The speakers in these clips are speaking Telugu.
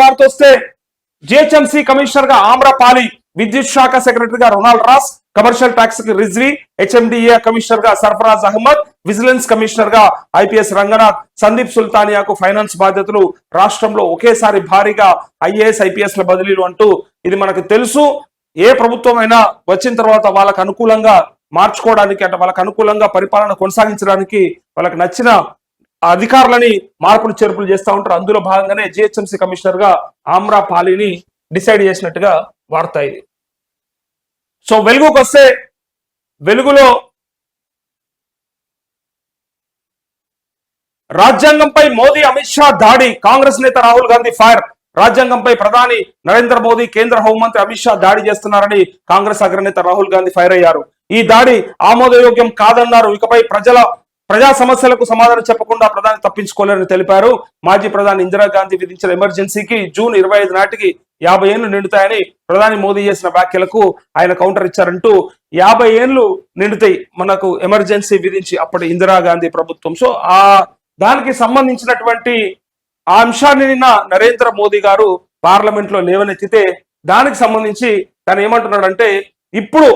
వార్త వస్తే జిహెచ్ఎంసీ కమిషనర్ గా ఆమ్రపాలి, విద్యుత్ శాఖ సెక్రటరీగా రొనాల్డ్ రాస్, కమర్షియల్ ట్యాక్స్ కి రిజ్వీ, హెచ్ఎండిఏ కమిషనర్ గా సర్ఫరాజ్ అహ్మద్, విజిలెన్స్ కమిషనర్ గా ఐపీఎస్ రంగనాథ్, సందీప్ సుల్తానియాకు ఫైనాన్స్ బాధ్యతలు. రాష్ట్రంలో ఒకేసారి భారీగా ఐఏఎస్ ఐపీఎస్ ల బదిలీలు అంటూ ఇది మనకు తెలుసు. ఏ ప్రభుత్వం అయినా వచ్చిన తర్వాత వాళ్ళకు అనుకూలంగా మార్చుకోవడానికి, అంటే వాళ్ళకు అనుకూలంగా పరిపాలన కొనసాగించడానికి వాళ్ళకి నచ్చిన అధికారులని మార్పులు చేర్పులు చేస్తూ ఉంటారు. అందులో భాగంగానే జిహెచ్ఎంసీ కమిషనర్ గా ఆమ్రపాలిని డిసైడ్ చేసినట్టుగా వార్త ఇది. సో వెలుగుకు వస్తే, వెలుగులో రాజ్యాంగంపై మోదీ అమిత్ షా దాడి, కాంగ్రెస్ నేత రాహుల్ గాంధీ ఫైర్. రాజ్యాంగంపై ప్రధాని నరేంద్ర మోదీ, కేంద్ర హోంమంత్రి అమిత్ షా దాడి చేస్తున్నారని కాంగ్రెస్ అగ్రనేత రాహుల్ గాంధీ ఫైర్ అయ్యారు. ఈ దాడి ఆమోదయోగ్యం కాదన్నారు. ఇకపై ప్రజా సమస్యలకు సమాధానం చెప్పకుండా ప్రధాని తప్పించుకోలేరని తెలిపారు. మాజీ ప్రధాని ఇందిరాగాంధీ విధించిన ఎమర్జెన్సీకి జూన్ 25 నాటికి 50 ఏళ్లు నిండుతాయని ప్రధాని మోదీ చేసిన వ్యాఖ్యలకు ఆయన కౌంటర్ ఇచ్చారంటూ 50 ఏళ్లు నిండుతాయి మనకు ఎమర్జెన్సీ విధించి అప్పటి ఇందిరాగాంధీ ప్రభుత్వం. సో దానికి సంబంధించినటువంటి ఆ అంశాన్ని నిన్న నరేంద్ర మోదీ గారు పార్లమెంట్ లో లేవనెత్తితే దానికి సంబంధించి తను ఏమంటున్నాడంటే, ఇప్పుడు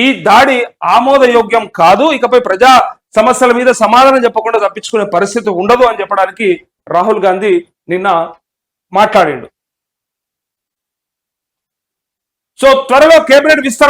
ఈ దాడి ఆమోదయోగ్యం కాదు, ఇకపై ప్రజా సమస్యల మీద సమాధానం చెప్పకుండా తప్పించుకునే పరిస్థితి ఉండదు అని చెప్పడానికి రాహుల్ గాంధీ నిన్న మాట్లాడిండు. సో త్వరలో కేబినెట్ విస్తరణ